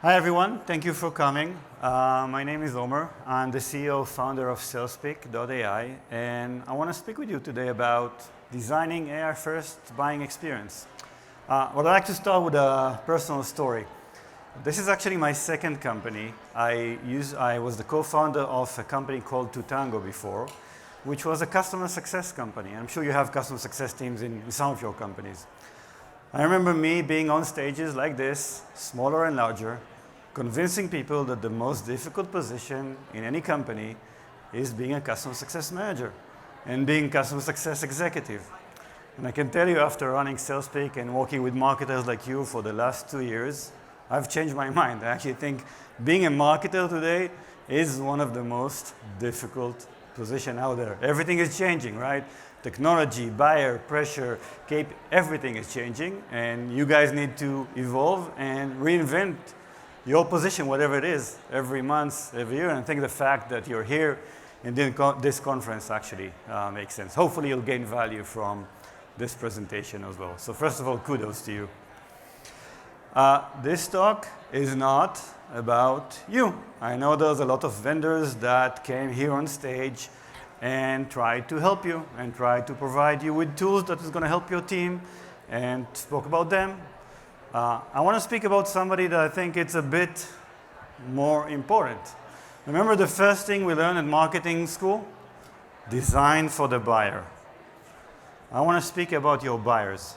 Hi everyone, thank you for coming. My name is Omer. I'm the CEO, founder of Salespeak.ai, and I want to speak with you today about designing AI-first buying experience. I'd like to start with a personal story. This is actually my second company. I was the co-founder of a company called Tutango before, which was a customer success company. I'm sure you have customer success teams in some of your companies. I remember me being on stages like this, smaller and larger, convincing people that the most difficult position in any company is being a customer success manager and being customer success executive. And I can tell you, after running Salespeak and working with marketers like you for the last 2 years, I've changed my mind. I actually think being a marketer today is one of the most difficult positions out there. Everything is changing, right? Technology, buyer, pressure, everything is changing, and you guys need to evolve and reinvent your position, whatever it is, every month, every year. And I think the fact that you're here in this conference actually makes sense. Hopefully you'll gain value from this presentation as well. So first of all, kudos to you. This talk is not about you. I know there's a lot of vendors that came here on stage and tried to help you and tried to provide you with tools that is going to help your team and spoke about them. I want to speak about somebody that I think it's a bit more important. Remember the first thing we learned in marketing school? Design for the buyer. I want to speak about your buyers,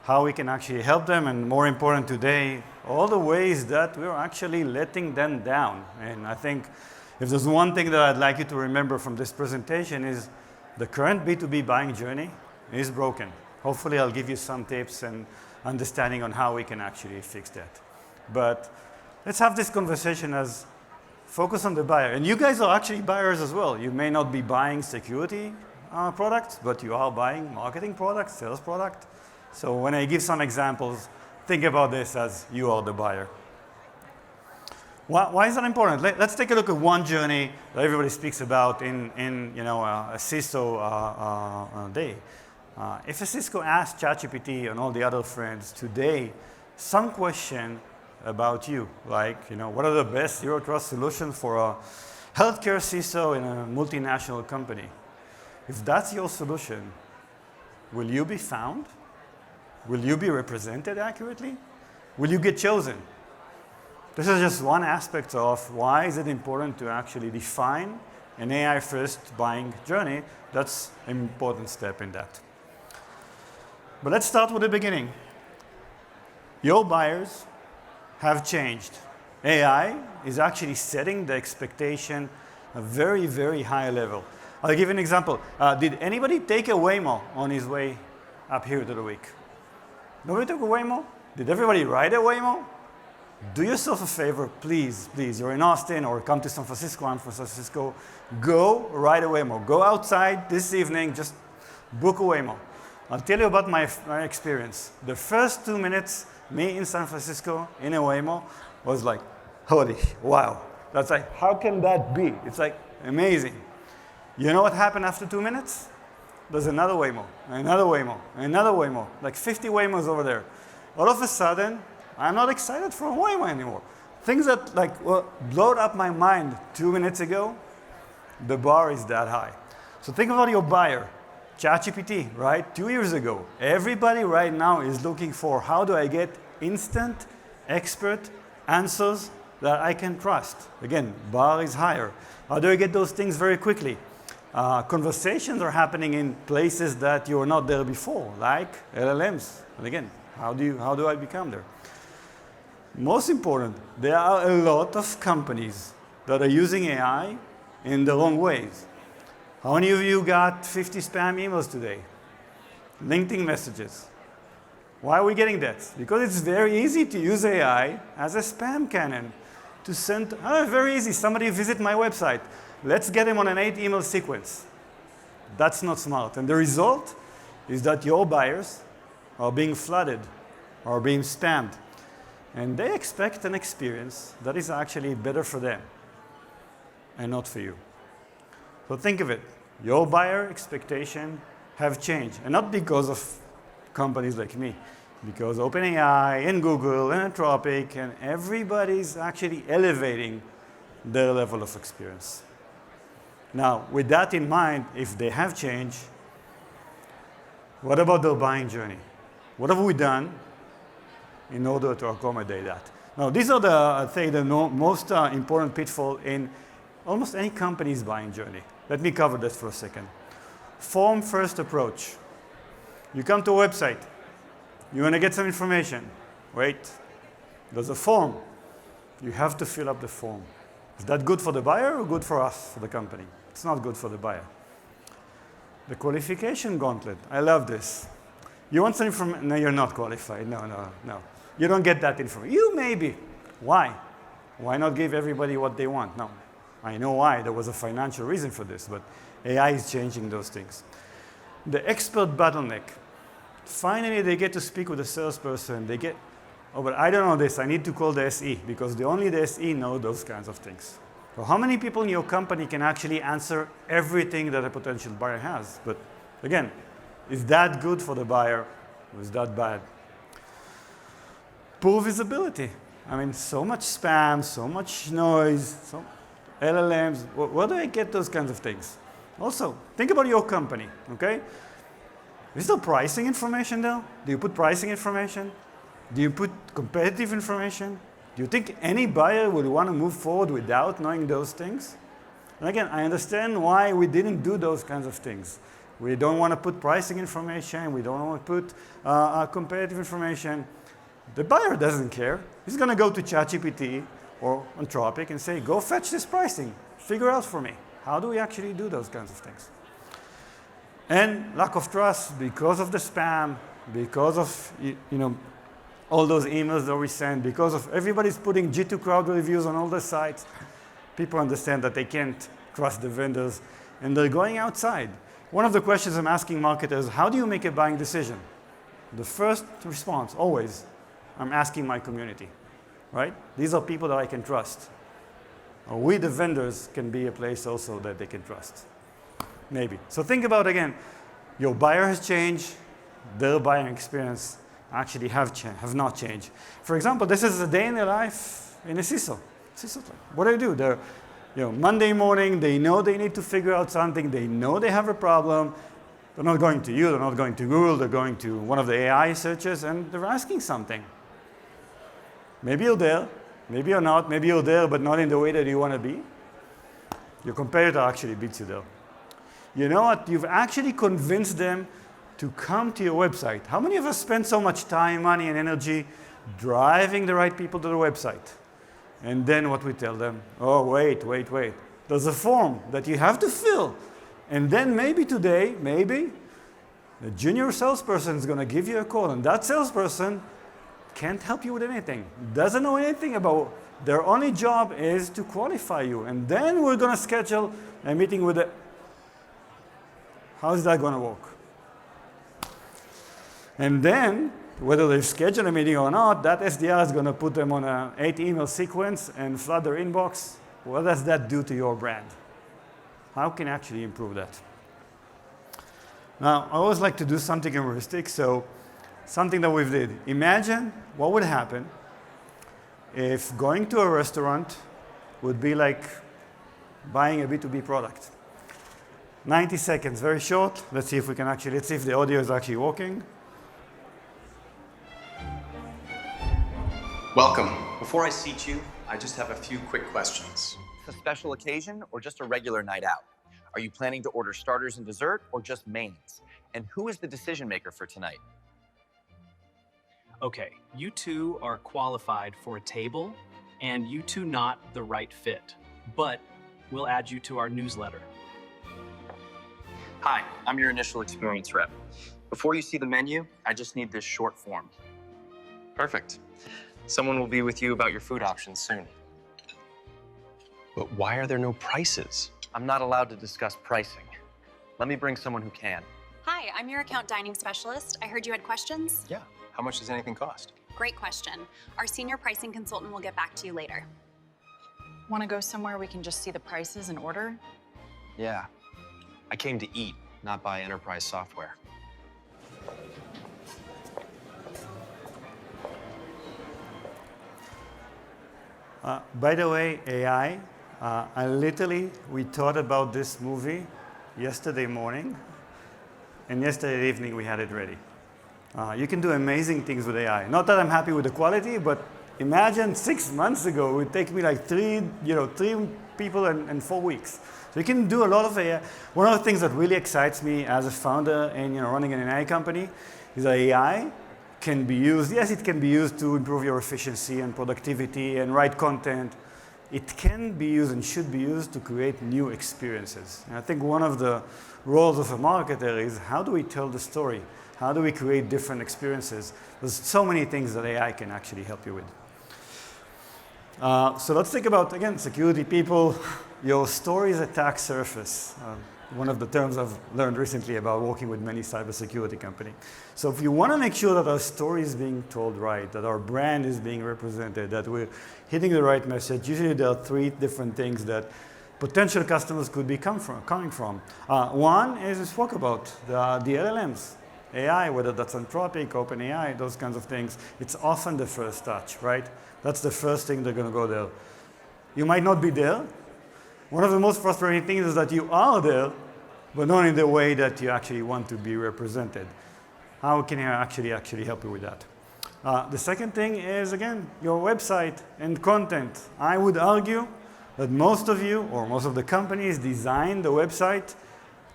how we can actually help them, and more important today, all the ways that we're actually letting them down. And I think if there's one thing that I'd like you to remember from this presentation is the current B2B buying journey is broken. Hopefully I'll give you some tips and understanding on how we can actually fix that. But let's have this conversation as focus on the buyer. And you guys are actually buyers as well. You may not be buying security products, but you are buying marketing products, sales products. So when I give some examples, think about this as you are the buyer. Why is that important? Let's take a look at one journey that everybody speaks about in a CISO day. If a Cisco asks ChatGPT and all the other friends today some question about you, like, what are the best Zero Trust solutions for a healthcare CISO in a multinational company? If that's your solution, will you be found? Will you be represented accurately? Will you get chosen? This is just one aspect of why is it important to actually define an AI-first buying journey. That's an important step in that. But let's start with the beginning. Your buyers have changed. AI is actually setting the expectation at a very, very high level. I'll give you an example. Did anybody take a Waymo on his way up here to the week? Nobody took a Waymo? Did everybody ride a Waymo? Do yourself a favor, please, please. You're in Austin or come to San Francisco. I'm from San Francisco. Go ride a Waymo. Go outside this evening, just book a Waymo. I'll tell you about my experience. The first 2 minutes, me in San Francisco in a Waymo was like, holy, wow. That's like, how can that be? It's like amazing. You know what happened after 2 minutes? There's another Waymo, another Waymo, another Waymo, like 50 Waymos over there. All of a sudden, I'm not excited for a Waymo anymore. Things that blowed up my mind 2 minutes ago, the bar is that high. So think about your buyer. ChatGPT, right? 2 years ago. Everybody right now is looking for how do I get instant, expert answers that I can trust. Again, bar is higher. How do I get those things very quickly? Conversations are happening in places that you were not there before, like LLMs. And again, how do I become there? Most important, there are a lot of companies that are using AI in the wrong ways. How many of you got 50 spam emails today? LinkedIn messages. Why are we getting that? Because it's very easy to use AI as a spam cannon to send, very easy, somebody visit my website. Let's get him on an 8 email sequence. That's not smart. And the result is that your buyers are being flooded or being spammed. And they expect an experience that is actually better for them and not for you. So think of it. Your buyer expectation have changed. And not because of companies like me. because OpenAI and Google and Anthropic and everybody's actually elevating their level of experience. Now, with that in mind, if they have changed, what about their buying journey? What have we done in order to accommodate that? Now, these are the most important pitfall in almost any company's buying journey. Let me cover this for a second. Form-first approach. You come to a website. You want to get some information. Wait. There's a form. You have to fill up the form. Is that good for the buyer or good for us, for the company? It's not good for the buyer. The qualification gauntlet. I love this. You want some information? No, you're not qualified. No. You don't get that information. You maybe. Why? Why not give everybody what they want? No. I know why. There was a financial reason for this, but AI is changing those things. The expert bottleneck. Finally, they get to speak with a salesperson. They get, oh, but I don't know this. I need to call the SE, because only the SE know those kinds of things. So how many people in your company can actually answer everything that a potential buyer has? But again, is that good for the buyer, or is that bad? Poor visibility. I mean, so much spam, so much noise, so LLMs. Where do I get those kinds of things? Also, think about your company, okay? Is there pricing information there? Do you put pricing information? Do you put competitive information? Do you think any buyer would want to move forward without knowing those things? And again, I understand why we didn't do those kinds of things. We don't want to put pricing information. We don't want to put competitive information. The buyer doesn't care. He's going to go to ChatGPT or Anthropic and say, go fetch this pricing. Figure out for me. How do we actually do those kinds of things? And lack of trust because of the spam, because of all those emails that we send, because of everybody's putting G2 crowd reviews on all the sites. People understand that they can't trust the vendors, and they're going outside. One of the questions I'm asking marketers, how do you make a buying decision? The first response, always, I'm asking my community, right? These are people that I can trust. Or we, the vendors, can be a place also that they can trust. Maybe. So think about, again, your buyer has changed, their buying experience actually have not changed. For example, this is a day in the life in a CISO. What do? They're, Monday morning, they know they need to figure out something, they know they have a problem. They're not going to you, they're not going to Google, they're going to one of the AI searches, and they're asking something. Maybe you're there, maybe you're not, maybe you're there, but not in the way that you want to be. Your competitor actually beats you there. You know what? You've actually convinced them to come to your website. How many of us spend so much time, money, and energy driving the right people to the website? And then what we tell them? Oh, wait. There's a form that you have to fill. And then maybe today, the junior salesperson is going to give you a call. And that salesperson can't help you with anything. Doesn't know anything about. Their only job is to qualify you. And then we're going to schedule a meeting with the. How is that going to work? And then, whether they schedule a meeting or not, that SDR is going to put them on an 8-email sequence and flood their inbox. What does that do to your brand? How can you actually improve that? Now, I always like to do something heuristic, so something that we did. Imagine what would happen if going to a restaurant would be like buying a B2B product. 90 seconds, very short. Let's see if the audio is actually working. Welcome. Before I seat you, I just have a few quick questions. A special occasion or just a regular night out? Are you planning to order starters and dessert or just mains? And who is the decision maker for tonight? Okay, you two are qualified for a table and you two not the right fit, but we'll add you to our newsletter. Hi, I'm your initial experience rep. Before you see the menu, I just need this short form. Perfect. Someone will be with you about your food options soon. But why are there no prices? I'm not allowed to discuss pricing. Let me bring someone who can. Hi, I'm your account dining specialist. I heard you had questions. Yeah. How much does anything cost? Great question. Our senior pricing consultant will get back to you later. Want to go somewhere we can just see the prices and order? Yeah. I came to eat, not buy enterprise software. By the way, AI, we thought about this movie yesterday morning, and yesterday evening we had it ready. You can do amazing things with AI. Not that I'm happy with the quality, but imagine 6 months ago, it would take me like three people and 4 weeks. So you can do a lot of AI. One of the things that really excites me as a founder and running an AI company is that AI can be used. Yes, it can be used to improve your efficiency and productivity and write content. It can be used and should be used to create new experiences. And I think one of the roles of a marketer is how do we tell the story? How do we create different experiences? There's so many things that AI can actually help you with. So let's think about, again, security people. Your story's attack surface. One of the terms I've learned recently about working with many cybersecurity companies. So if you want to make sure that our story is being told right, that our brand is being represented, that we're hitting the right message, usually there are 3 different things that potential customers could be coming from. One is we spoke about the LLMs. AI, whether that's Anthropic, OpenAI, those kinds of things, it's often the first touch, right? That's the first thing they're going to go there. You might not be there. One of the most frustrating things is that you are there, but not in the way that you actually want to be represented. How can I actually help you with that? The second thing is, again, your website and content. I would argue that most of you, or most of the companies, design the website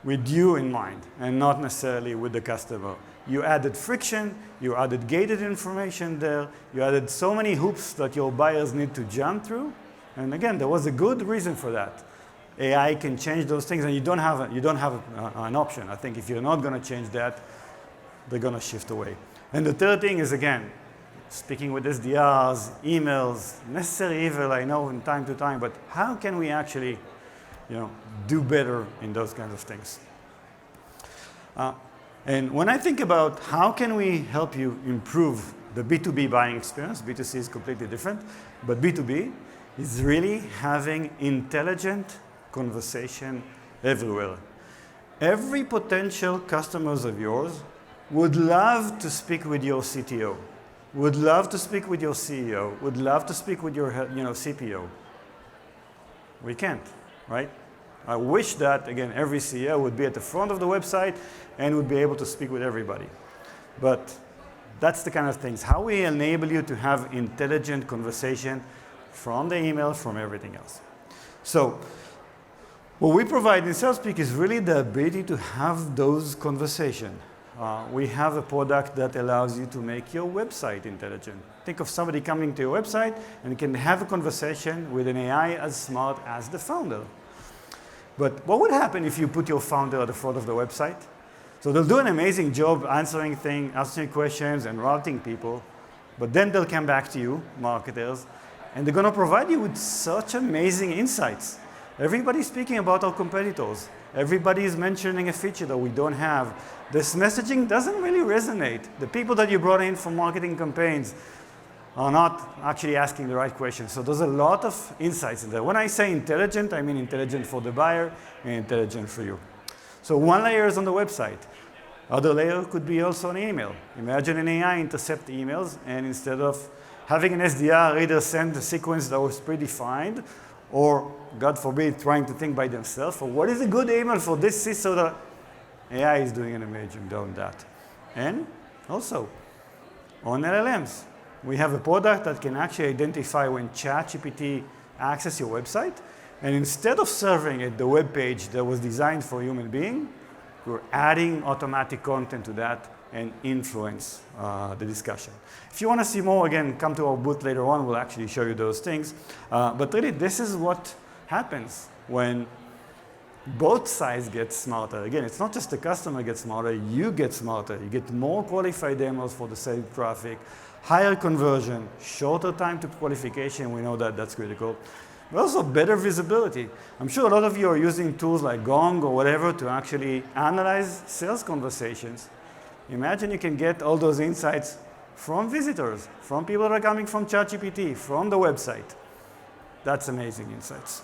with you in mind and not necessarily with the customer. You added friction, you added gated information there, you added so many hoops that your buyers need to jump through. And again, there was a good reason for that. AI can change those things, and you don't have an option. I think if you're not going to change that, they're going to shift away. And the third thing is, again, speaking with SDRs, emails, necessary evil, I know from time to time, but how can we actually do better in those kinds of things? And when I think about how can we help you improve the B2B buying experience, B2C is completely different, but B2B is really having intelligent conversation everywhere. Every potential customers of yours would love to speak with your CTO, would love to speak with your CEO, would love to speak with your CPO. We can't, right? I wish that, again, every CEO would be at the front of the website and would be able to speak with everybody. But that's the kind of things. How we enable you to have intelligent conversation from the email, from everything else. So what we provide in Salespeak is really the ability to have those conversations. We have a product that allows you to make your website intelligent. Think of somebody coming to your website and can have a conversation with an AI as smart as the founder. But what would happen if you put your founder at the front of the website? So they'll do an amazing job answering questions and routing people, but then they'll come back to you, marketers, and they're going to provide you with such amazing insights. Everybody's speaking about our competitors. Everybody is mentioning a feature that we don't have. This messaging doesn't really resonate. The people that you brought in for marketing campaigns are not actually asking the right questions. So there's a lot of insights in there. When I say intelligent, I mean intelligent for the buyer and intelligent for you. So one layer is on the website. Other layer could be also an email. Imagine an AI intercept emails, and instead of having an SDR either send a sequence that was predefined, or, God forbid, trying to think by themselves, or what is a good email for this CISO that AI is doing an amazing job on that. And also, on LLMs, we have a product that can actually identify when ChatGPT accesses your website, and instead of serving it the web page that was designed for a human being, we're adding automatic content to that and influence the discussion. If you want to see more, again, come to our booth later on. We'll actually show you those things. But really, this is what happens when both sides get smarter. Again, it's not just the customer gets smarter, you get smarter. You get more qualified demos for the same traffic, higher conversion, shorter time to qualification. We know that that's critical. But also better visibility. I'm sure a lot of you are using tools like Gong or whatever to actually analyze sales conversations. Imagine you can get all those insights from visitors, from people that are coming from ChatGPT, from the website. That's amazing insights.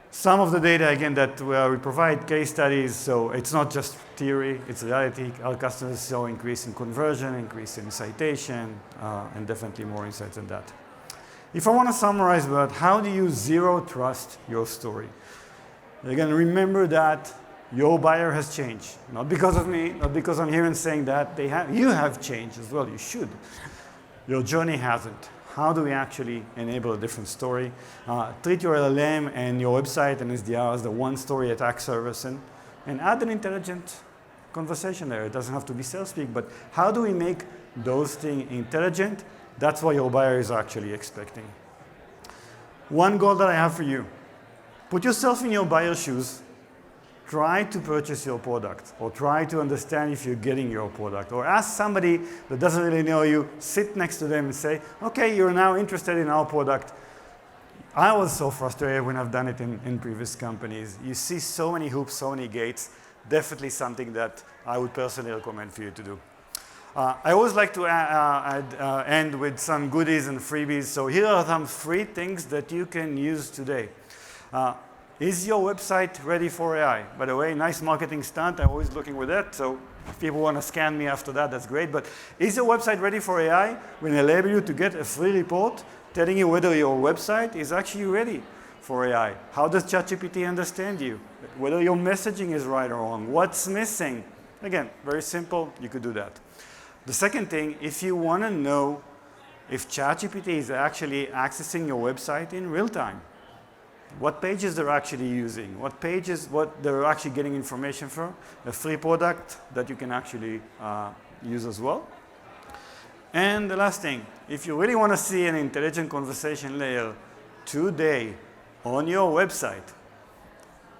Some of the data, again, that we provide case studies, so it's not just theory, it's reality. Our customers saw increase in conversion, increase in citation, and definitely more insights than that. If I want to summarize that, how do you zero trust your story? Again, remember that your buyer has changed. Not because of me, not because I'm here and saying that. You have changed as well. You should. Your journey hasn't. How do we actually enable a different story? Treat your LLM and your website and SDR as the one story attack service and add an intelligent conversation there. It doesn't have to be Salespeak, but how do we make those things intelligent? That's what your buyer is actually expecting. One goal that I have for you, put yourself in your buyer's shoes. Try to purchase your product, or try to understand if you're getting your product, or ask somebody that doesn't really know you, sit next to them and say, okay, you're now interested in our product. I was so frustrated when I've done it in previous companies. You see so many hoops, so many gates. Definitely something that I would personally recommend for you to do. I always like to end with some goodies and freebies. So here are some free things that you can use today. Is your website ready for AI? By the way, nice marketing stunt. I'm always looking with that. So if people want to scan me after that, that's great. But is your website ready for AI? We're going to enable you to get a free report telling you whether your website is actually ready for AI. How does ChatGPT understand you? Whether your messaging is right or wrong. What's missing? Again, very simple. You could do that. The second thing, if you want to know if ChatGPT is actually accessing your website in real time, what pages they're actually using, what they're actually getting information from, a free product that you can actually use as well. And the last thing, if you really want to see an intelligent conversation layer today on your website,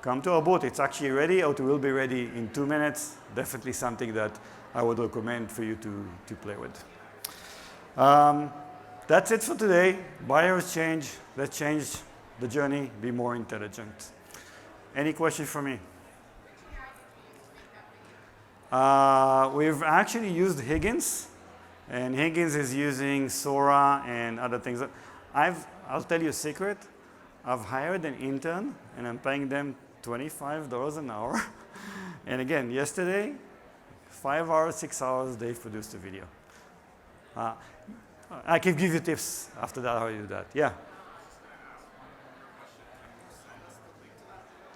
come to our booth. It's actually ready, or it will be ready in 2 minutes. Definitely something that I would recommend for you to play with. That's it for today. Buyers change. Let's change the journey, be more intelligent. Any question for me? We've actually used Higgins, and Higgins is using Sora and other things. I'll tell you a secret. I've hired an intern, and I'm paying them $25 an hour. And again, yesterday, 5 hours, 6 hours, they produced a video. I can give you tips after that how you do that. Yeah.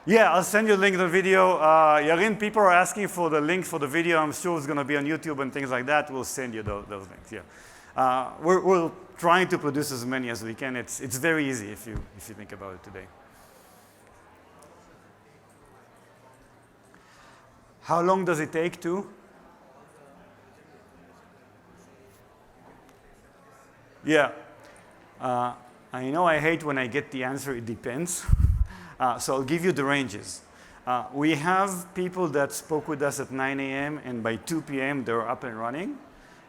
Yeah, I'll send you a link to the video. Yarin, people are asking for the link for the video. I'm sure it's going to be on YouTube and things like that. We'll send you those links. Yeah, we're trying to produce as many as we can. It's very easy if you think about it today. How long does it take to? Yeah, I know I hate when I get the answer. It depends. So I'll give you the ranges. We have people that spoke with us at 9 a.m. and by 2 p.m. they're up and running.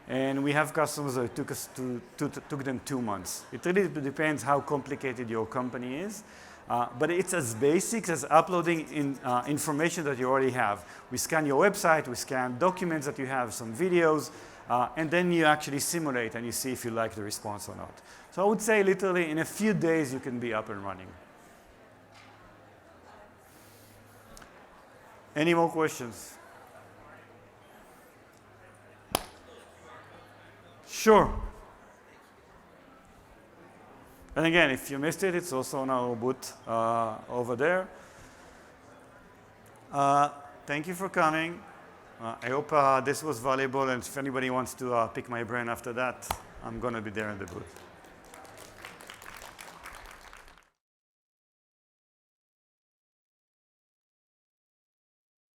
And we have customers that took them 2 months. It really depends how complicated your company is. But it's as basic as uploading information that you already have. We scan your website, we scan documents that you have, some videos, and then you actually simulate and you see if you like the response or not. So I would say literally in a few days you can be up and running. Any more questions? Sure. And again, if you missed it, it's also on our booth over there. Thank you for coming. I hope this was valuable, and if anybody wants to pick my brain after that, I'm going to be there in the booth.